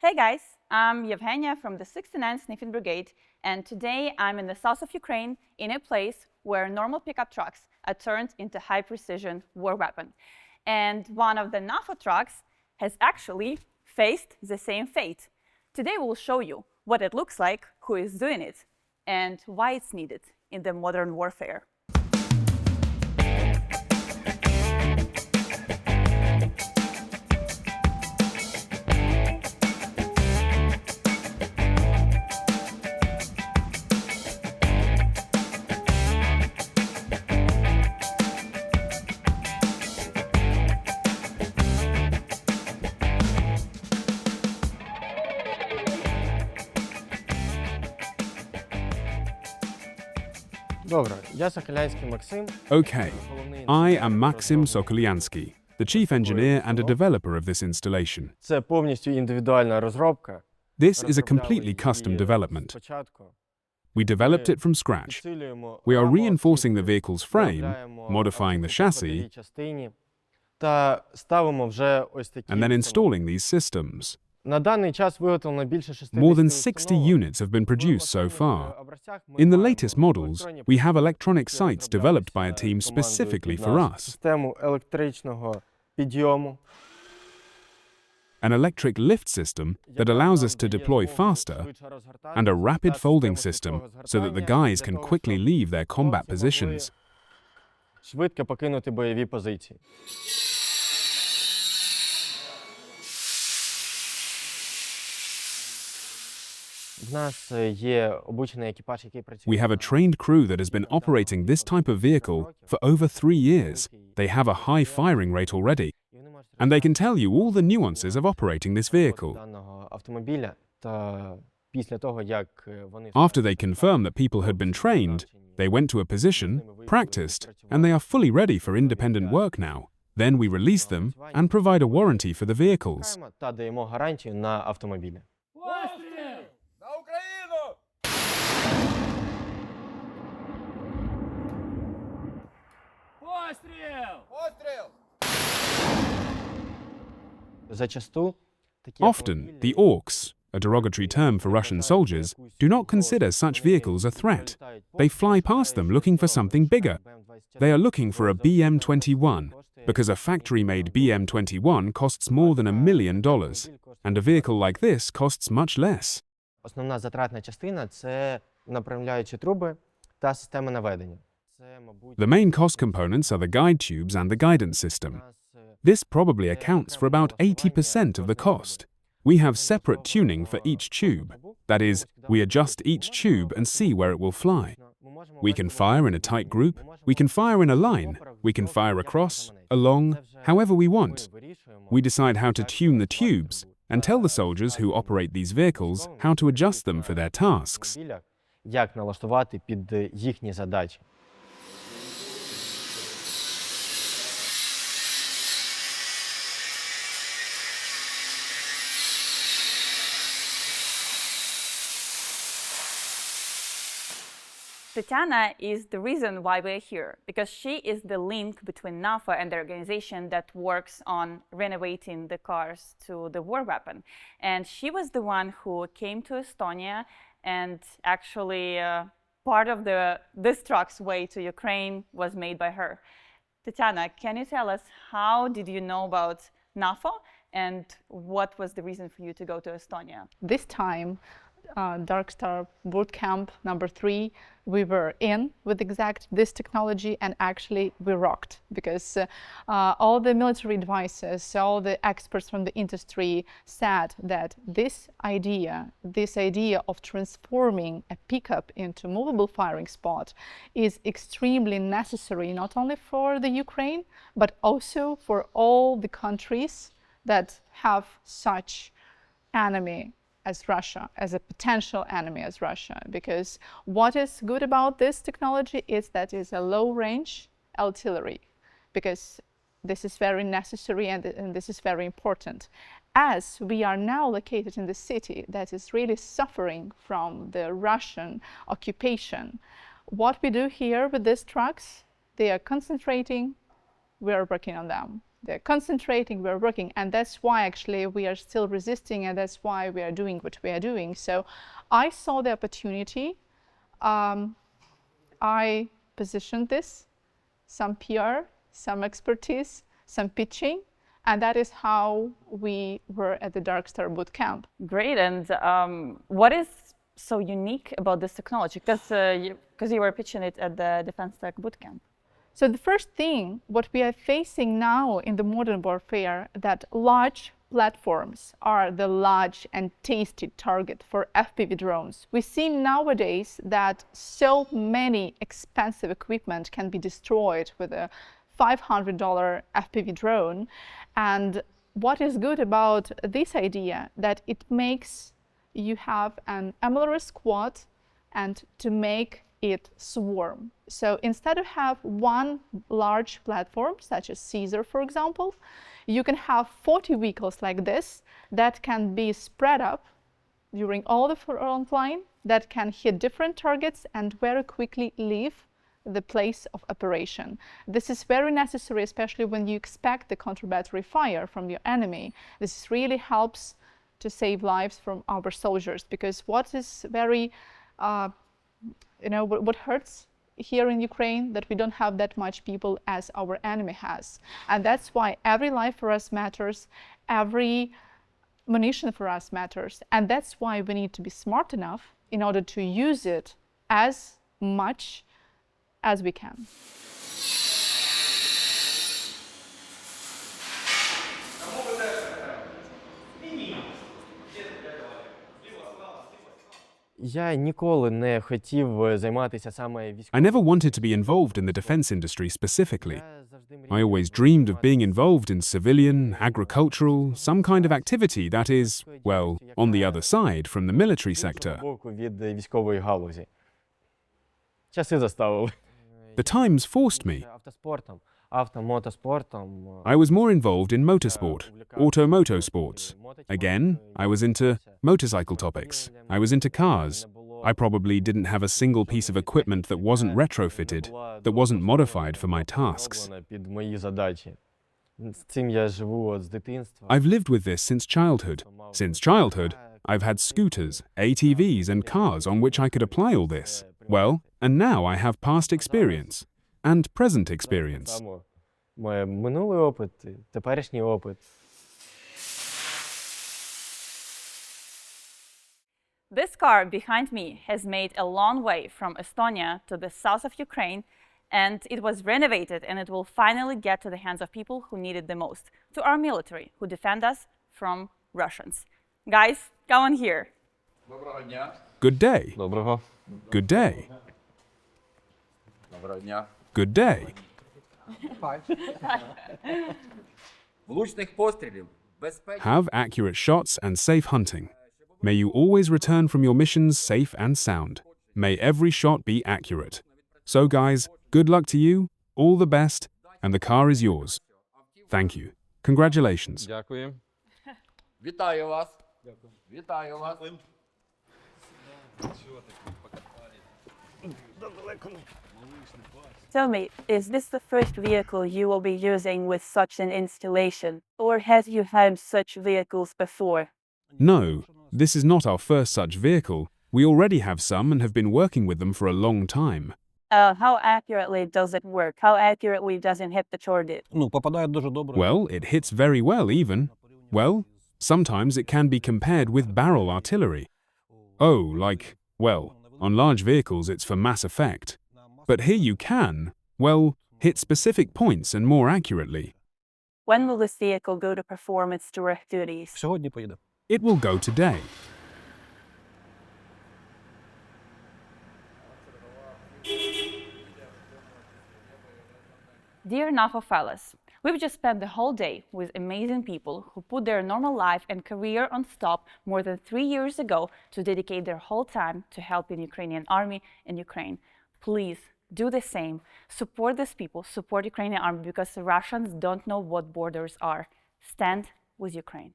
Hey guys, I'm Yevgenia from the 69th Sniffing Brigade, and today I'm in the south of Ukraine in a place where normal pickup trucks are turned into high-precision war weapons. And one of the NAFO trucks has actually faced the same fate. Today we'll show you what it looks like, who is doing it, and why it's needed in the modern warfare. Okay, I am Maxim Sokolyansky, the chief engineer and a developer of this installation. This is a completely custom development. We developed it from scratch. We are reinforcing the vehicle's frame, modifying the chassis, and then installing these systems. More than 60 units have been produced so far. In the latest models, we have electronic sights developed by a team specifically for us. An electric lift system that allows us to deploy faster, and a rapid folding system so that the guys can quickly leave their combat positions. We have a trained crew that has been operating this type of vehicle for over 3 years. They have a high firing rate already, and they can tell you all the nuances of operating this vehicle. After they confirmed that people had been trained, they went to a position, practiced, and they are fully ready for independent work now. Then we release them and provide a warranty for the vehicles. Often, the orcs, a derogatory term for Russian soldiers, do not consider such vehicles a threat. They fly past them looking for something bigger. They are looking for a BM-21, because a factory-made BM-21 costs more than $1 million, and a vehicle like this costs much less. The main cost components are the guide tubes and the guidance system. This probably accounts for about 80% of the cost. We have separate tuning for each tube. That is, we adjust each tube and see where it will fly. We can fire in a tight group, we can fire in a line, we can fire across, along, however we want. We decide how to tune the tubes and tell the soldiers who operate these vehicles how to adjust them for their tasks. Tatiana is the reason why we're here, because she is the link between NAFO and the organization that works on renovating the cars to the war weapon. And she was the one who came to Estonia, and actually part of this truck's way to Ukraine was made by her. Tatiana, can you tell us how did you know about NAFO and what was the reason for you to go to Estonia? This time, Dark Star Bootcamp number 3, we were in with exact this technology, and actually we rocked, because all the military advisors, all the experts from the industry said that this idea of transforming a pickup into movable firing spot is extremely necessary, not only for the Ukraine, but also for all the countries that have such enemy as Russia, as a potential enemy as Russia. Because what is good about this technology is that it's a low-range artillery, because this is very necessary and this is very important. As we are now located in the city that is really suffering from the Russian occupation, what we do here with these trucks, they are concentrating, we are working on them. They're concentrating, we're working, and that's why actually we are still resisting, and that's why we are doing what we are doing. So I saw the opportunity. I positioned this, some PR, some expertise, some pitching, and that is how we were at the Dark Star Bootcamp. Great. And what is so unique about this technology? Because you were pitching it at the Defense Tech Bootcamp. So the first thing, what we are facing now in the modern warfare, that large platforms are the large and tasty target for FPV drones. We see nowadays that so many expensive equipment can be destroyed with a $500 FPV drone. And what is good about this idea, that it makes you have an MLRS squad and to make it swarm. So instead of have one large platform, such as Caesar, for example, you can have 40 vehicles like this that can be spread up during all the front line, that can hit different targets and very quickly leave the place of operation. This is very necessary, especially when you expect the counter-battery fire from your enemy. This really helps to save lives from our soldiers, because what is very what hurts here in Ukraine, that we don't have that much people as our enemy has. And that's why every life for us matters, every munition for us matters. And that's why we need to be smart enough in order to use it as much as we can. Я ніколи не хотів займатися саме I never wanted to be involved in the defense industry specifically. I always dreamed of being involved in civilian, agricultural, some kind of activity that is, well, on the other side from the military sector. боку від військової галузі. Часи заставили. The times forced me. Автоспортом, мотоспортом. I was more involved in motorsport, motorsports. Again, I was into motorcycle topics. I was into cars. I probably didn't have a single piece of equipment that wasn't retrofitted, that wasn't modified for my tasks. Під мої задачі. З цим я живу з дитинства. I've lived with this since childhood. Since childhood, I've had scooters, ATVs, and cars on which I could apply all this. Well, and now I have past experience and present experience. Моє минулий опит, теперішній опит. This car behind me has made a long way from Estonia to the south of Ukraine, and it was renovated, and it will finally get to the hands of people who need it the most, to our military, who defend us from Russians. Guys, come on here. Доброго дня. Good day. Доброго. Good day. Доброго дня. Good day. Влучних пострілів, безпечно. Have accurate shots and safe hunting. May you always return from your missions safe and sound. May every shot be accurate. So guys, good luck to you, all the best, and the car is yours. Thank you. Congratulations. Дякую. Вітаю вас. Вітаю вас. Tell me, is this the first vehicle you will be using with such an installation, or have you had such vehicles before? No, this is not our first such vehicle. We already have some and have been working with them for a long time. How accurately does it work? How accurately does it hit the target? Попадає дуже добре. Well, it hits very well even. Well, sometimes it can be compared with barrel artillery. Oh, like, well, on large vehicles it's for mass effect. But here you can, well, hit specific points and more accurately. When will this vehicle go to perform its direct duties? Сьогодні поїде. It will go today. Dear NAFO fellows, we've just spent the whole day with amazing people who put their normal life and career on stop more than 3 years ago to dedicate their whole time to helping Ukrainian army and Ukraine. Please do the same. Support these people, support Ukrainian army, because the Russians don't know what borders are. Stand with Ukraine.